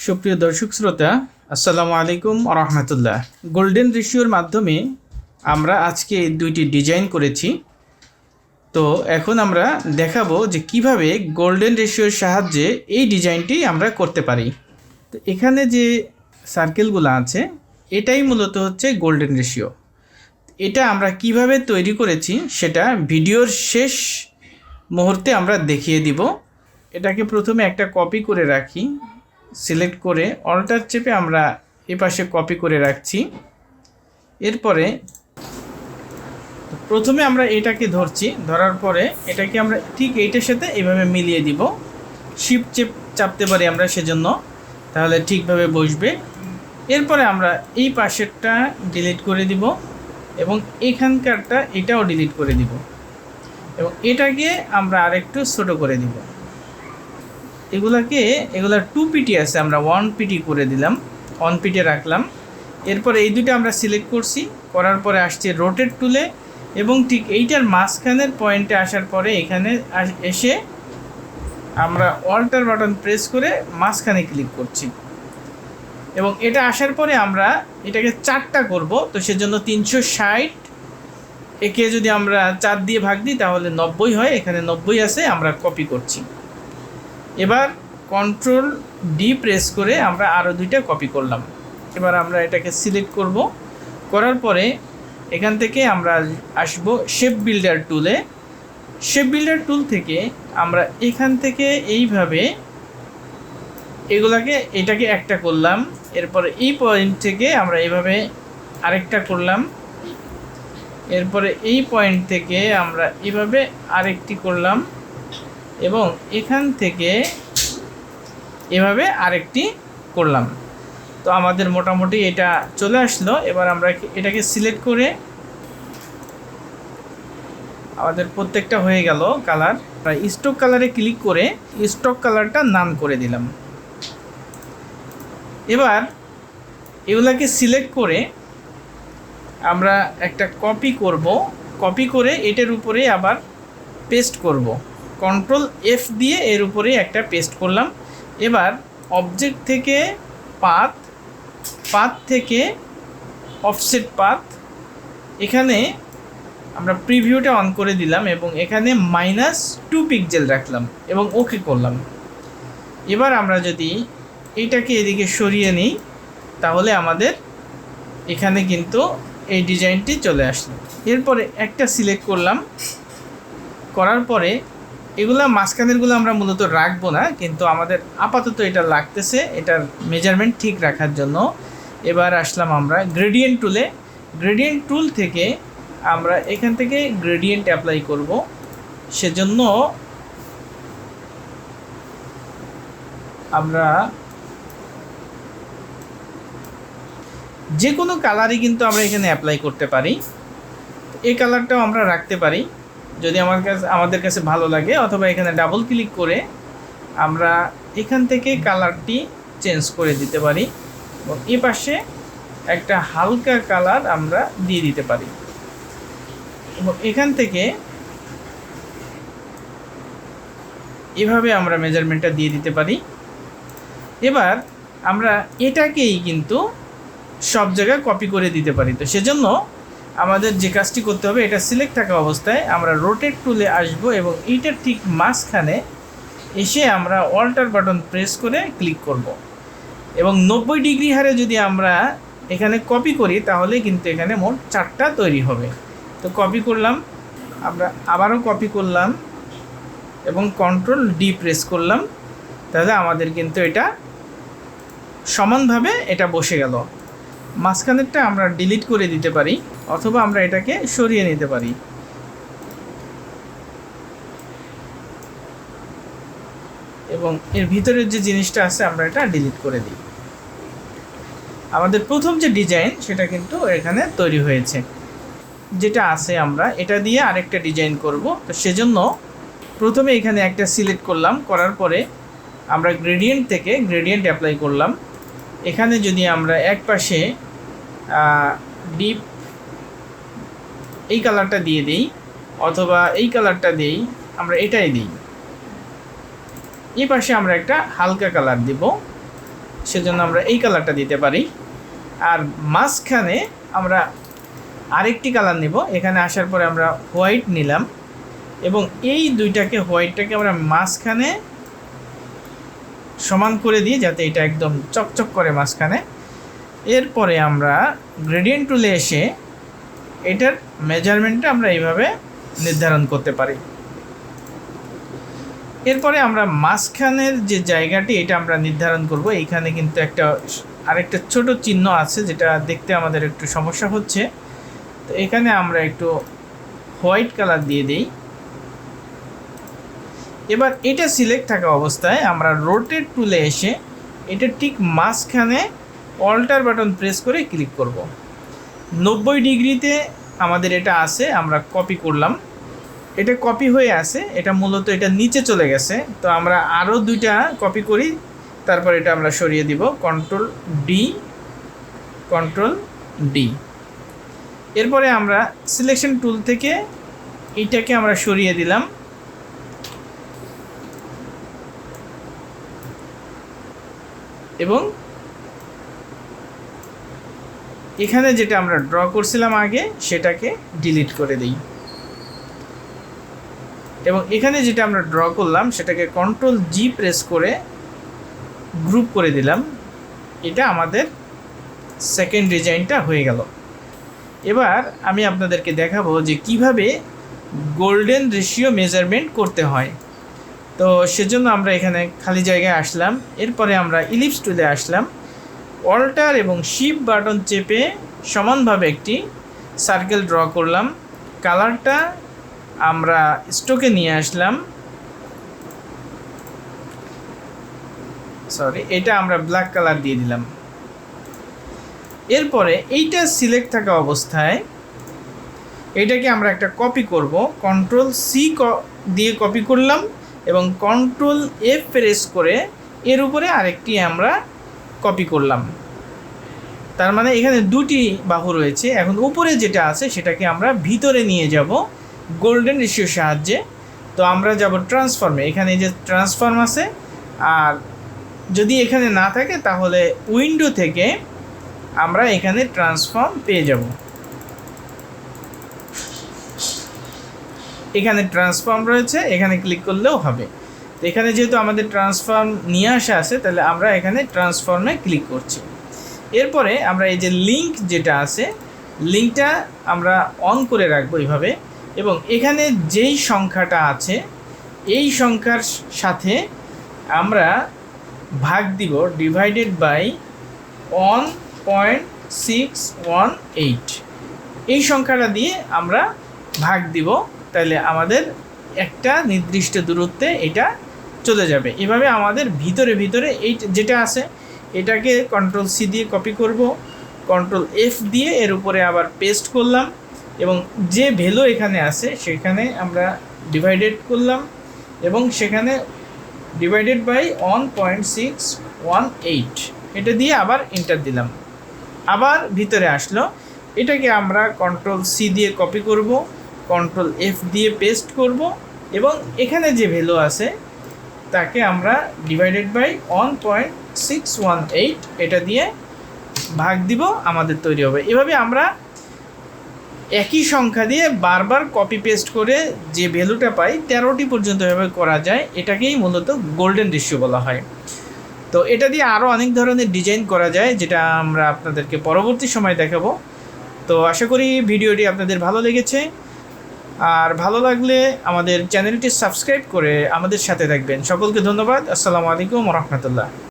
সুপ্রিয় দর্শক শ্রোতা, আসসালামু আলাইকুম ওয়া রাহমাতুল্লাহ। গোল্ডেন রেশিওর মাধ্যমে আমরা আজকে দুইটি ডিজাইন করেছি। তো এখন আমরা দেখাবো যে কিভাবে গোল্ডেন রেশিওর সাহায্যে এই ডিজাইনটি আমরা করতে পারি। তো এখানে যে সার্কেলগুলো আছে এটাই মূলত হচ্ছে গোল্ডেন রেশিও। এটা আমরা কিভাবে তৈরি করেছি সেটা ভিডিওর শেষ মুহূর্তে আমরা দেখিয়ে দিব। এটাকে প্রথমে একটা কপি করে রাখি, সিলেক্ট করে অল্টার চেপে আমরা এই পাশে কপি করে রাখছি। এরপরে প্রথমে আমরা এটাকে ধরছি, ধরার পরে এটাকে আমরা ঠিক এইটার সাথে এইভাবে মিলিয়ে দিব। শিফট চাপতে পারি আমরা সেজন্য, তাহলে ঠিকভাবে বসবে। এরপরে আমরা এই পাশেরটা ডিলিট করে দিব এবং এখানকারটা এটাও ডিলিট করে দিব এবং এটাকে আমরা আরেকটু ছোট করে দিব। এগুলা 2 পিটি আছে, আমরা 1 পিটি করে দিলাম, 1 পিটে রাখলাম। এরপরে এই দুটো আমরা সিলেক্ট করছি, করার পরে আসছে রোটেট টুলে এবং ঠিক এইটার মাঝখানের পয়েন্টে আসার পরে এখানে এসে আমরা অল্টার বাটন প্রেস করে মাঝখানে ক্লিক করছি এবং এটা আসার পরে আমরা এটাকে 4টা করব। তো সেজন্য 360 একে যদি আমরা 4 দিয়ে ভাগ দিই তাহলে 90 হয়। এখানে 90 আছে, আমরা কপি করছি। এবার কন্ট্রোল ডি প্রেস করে আমরা আরও 2টা কপি করলাম। এবার আমরা এটাকে সিলেক্ট করব, করার পরে এখান থেকে আমরা আসব শেপ বিল্ডার টুলে। শেপ বিল্ডার টুল থেকে আমরা এখান থেকে এইভাবে এটাকে একটা করলাম। এরপরে এই পয়েন্ট থেকে আমরা এইভাবে আরেকটা করলাম। এরপরে এই পয়েন্ট থেকে আমরা এইভাবে আরেকটি করলাম এবং এখান থেকে এভাবে আরেকটি করলাম। তো আমাদের মোটামুটি এটা চলে আসলো। এবার আমরা এটাকে সিলেক্ট করে আমাদের প্রত্যেকটা হয়ে গেল কালার। স্টক কালারে ক্লিক করে স্টক কালারটা নান করে দিলাম। এবার এগুলাকে সিলেক্ট করে আমরা একটা কপি করব, কপি করে এটার উপরে আবার পেস্ট করব। কন্ট্রোল এফ দিয়ে এর উপরে একটা পেস্ট করলাম। এবার অবজেক্ট থেকে পাথ থেকে অফসেট পাথ, এখানে আমরা প্রিভিউটা অন করে দিলাম এবং এখানে -2 পিক্সেল রাখলাম এবং ওকে করলাম। এবার আমরা যদি এইটাকে এদিকে সরিয়ে নিই তাহলে আমাদের এখানে কিন্তু এই ডিজাইনটি চলে আসলো। এরপরে একটা সিলেক্ট করলাম, করার পরে এগুলা মাঝখানেরগুলো আমরা মূলত রাখবো না, কিন্তু আমাদের আপাতত এটা লাগতেছে এটার মেজারমেন্ট ঠিক রাখার জন্য। এবার আসলাম আমরা গ্রেডিয়েন্ট টুলে। গ্রেডিয়েন্ট টুল থেকে আমরা এখান থেকে গ্রেডিয়েন্ট অ্যাপ্লাই করব। সেজন্য আমরা যে কোনো কালারই কিন্তু আমরা এখানে অ্যাপ্লাই করতে পারি। এই কালারটাও আমরা রাখতে পারি যদি আমাদের কাছে ভালো লাগে, অথবা এখানে ডাবল ক্লিক করে আমরা এখান থেকে কালারটি চেঞ্জ করে দিতে পারি এবং এই পাশে একটা হালকা কালার আমরা দিয়ে দিতে পারি এবং এখান থেকে এভাবে আমরা মেজারমেন্টটা দিয়ে দিতে পারি। এবার আমরা এটাকেই কিন্তু সব জায়গায় কপি করে দিতে পারি। তো সেজন্য আমাদের যে কাজটি করতে হবে, এটা সিলেক্ট থাকা অবস্থায় আমরা রোটেট টুলে আসব এবং এইটার ঠিক মাঝখানে এসে আমরা অল্টার বাটন প্রেস করে ক্লিক করব এবং 90 ডিগ্রি হারে যদি আমরা এখানে কপি করি তাহলে কিন্তু এখানে মোট 4টা তৈরি হবে। তো কপি করলাম, আমরা আবারও কপি করলাম এবং কন্ট্রোল ডি প্রেস করলাম, তাহলে আমাদের কিন্তু এটা সমানভাবে এটা বসে গেল। মাঝখানেরটা আমরা ডিলিট করে দিতে পারি অথবা আমরা এটাকে সরিয়ে নিতে পারি এবং এর ভিতরের যে জিনিসটা আছে আমরা এটা ডিলিট করে দিই। আমাদের প্রথম যে ডিজাইন সেটা কিন্তু এখানে তৈরি হয়েছে। যেটা আছে আমরা এটা দিয়ে আরেকটা ডিজাইন করব। তো সেজন্য প্রথমে এখানে একটা সিলেক্ট করলাম, করার পরে আমরা গ্রেডিয়েন্ট থেকে গ্রেডিয়েন্ট অ্যাপ্লাই করলাম। এখানে যদি আমরা এক পাশে ডিপ এই কালারটা দিয়ে দিই অথবা এই কালারটা দিই, আমরা এটাই দিই। এই পাশে আমরা একটা হালকা কালার দিব সেজন্য আমরা এই কালারটা দিতে পারি। আর মাঝখানে আমরা আরেকটি কালার নেব। এখানে আসার পরে আমরা হোয়াইট নিলাম এবং এই দুইটাকে হোয়াইটটাকে আমরা মাঝখানে সমান করে দিই যাতে এটা একদম চকচক করে মাঝখানে। এরপরে আমরা গ্রেডিয়েন্ট টুলে এসে এটার মেজারমেন্টটা আমরা এইভাবে নির্ধারণ করতে পারি। এরপরে আমরা মাঝখানের যে জায়গাটি এটা আমরা নির্ধারণ করব। এইখানে কিন্তু আরেকটা ছোট চিহ্ন আছে যেটা দেখতে আমাদের একটু সমস্যা হচ্ছে। তো এখানে আমরা একটু হোয়াইট কালার দিয়ে দিই। এবার এটা সিলেক্ট থাকা অবস্থায় আমরা রোটেট টুলে এসে এটা ঠিক মাঝখানে অল্টার বাটন প্রেস করে ক্লিক করব। 90 ডিগ্রিতে আমাদের এটা আছে, আমরা কপি করলাম। এটা কপি হয়ে আছে, এটা মূলত এটা নিচে চলে গেছে। তো আমরা আরও দুইটা কপি করি, তারপর এটা আমরা সরিয়ে দিব কন্ট্রোল ডি। এরপরে আমরা সিলেকশন টুল থেকে এইটাকে আমরা সরিয়ে দিলাম এবং এখানে যেটা আমরা ড্র করছিলাম আগে সেটাকে ডিলিট করে দিই এবং এখানে যেটা আমরা ড্র করলাম সেটাকে কন্ট্রোল জি প্রেস করে গ্রুপ করে দিলাম। এটা আমাদের সেকেন্ড ডিজাইনটা হয়ে গেল। এবার আমি আপনাদেরকে দেখাবো যে কিভাবে গোল্ডেন রেশিও মেজারমেন্ট করতে হয়। তো সেজন্য আমরা এখানে খালি জায়গায় আসলাম। এরপরে আমরা ইলিপস টুলে আসলাম, অল্টার এবং শিফট বাটন চেপে সমানভাবে একটি সার্কেল ড্র করলাম। কালারটা আমরা স্ট্রোকে নিয়ে আসলাম, এটা আমরা ব্ল্যাক কালার দিয়ে দিলাম। এরপরে এইটা সিলেক্ট থাকা অবস্থায় এটাকে আমরা একটা কপি করব। কন্ট্রোল সি দিয়ে কপি করলাম এবং কন্ট্রোল এফ প্রেস করে এর উপরে আরেকটি আমরা কপি করলাম। তার মানে এখানে দুটি বাহু রয়েছে। এখন উপরে যেটা আছে সেটাকে আমরা ভিতরে নিয়ে যাব গোল্ডেন রেশিওর সাহায্যে। তো আমরা যাব ট্রান্সফর্মে। এখানে এই যে ট্রান্সফর্ম আছে, আর যদি এখানে না থাকে তাহলে উইন্ডো থেকে আমরা এখানে ট্রান্সফর্ম পেয়ে যাব। এখানে ট্রান্সফর্ম রয়েছে, এখানে ক্লিক করলেও হবে। তো এখানে যেহেতু আমাদের ট্রান্সফর্ম নিয়ে আসা আছে তাহলে আমরা এখানে ট্রান্সফর্মে ক্লিক করছি। এরপরে আমরা এই যে লিঙ্ক যেটা আছে লিঙ্কটা আমরা অন করে রাখবো এইভাবে এবং এখানে যেই সংখ্যাটা আছে এই সংখ্যার সাথে আমরা ভাগ দিব ডিভাইডেড বাই 1.618। এই সংখ্যাটা দিয়ে আমরা ভাগ দিব, তাহলে আমাদের একটা নির্দিষ্ট দূরত্বে এটা চলে যাবে। এভাবে আমাদের ভিতরে এই যেটা আছে এটাকে কন্ট্রোল সি দিয়ে কপি করব, কন্ট্রোল এফ দিয়ে এর উপরে আবার পেস্ট করলাম এবং যে ভ্যালু এখানে আছে সেখানে আমরা ডিভাইডেড করলাম এবং সেখানে ডিভাইডেড বাই 1.618 এটা দিয়ে আবার এন্টার দিলাম। আবার ভিতরে আসলো, এটাকে আমরা কন্ট্রোল সি দিয়ে কপি করব, কন্ট্রোল এফ দিয়ে পেস্ট করব এবং এখানে যে ভ্যালু আছে তাকে আমরা ডিভাইডেড বাই 1.618 এটা দিয়ে ভাগ দিব, আমাদের তৈরি হবে। এভাবে আমরা একই সংখ্যা দিয়ে বারবার কপি পেস্ট করে যে ভ্যালুটা পাই 13টি পর্যন্ত এভাবে করা যায়। এটাকেই মূলত গোল্ডেন রেশিও বলা হয়। তো এটা দিয়ে আরও অনেক ধরনের ডিজাইন করা যায় যেটা আমরা আপনাদেরকে পরবর্তী সময় দেখাবো। তো আশা করি ভিডিওটি আপনাদের ভালো লেগেছে, আর ভালো লাগলে আমাদের চ্যানেলটি সাবস্ক্রাইব করে আমাদের সাথে থাকবেন। সকলকে ধন্যবাদ। আসসালামু আলাইকুম ওয়া রাহমাতুল্লাহ।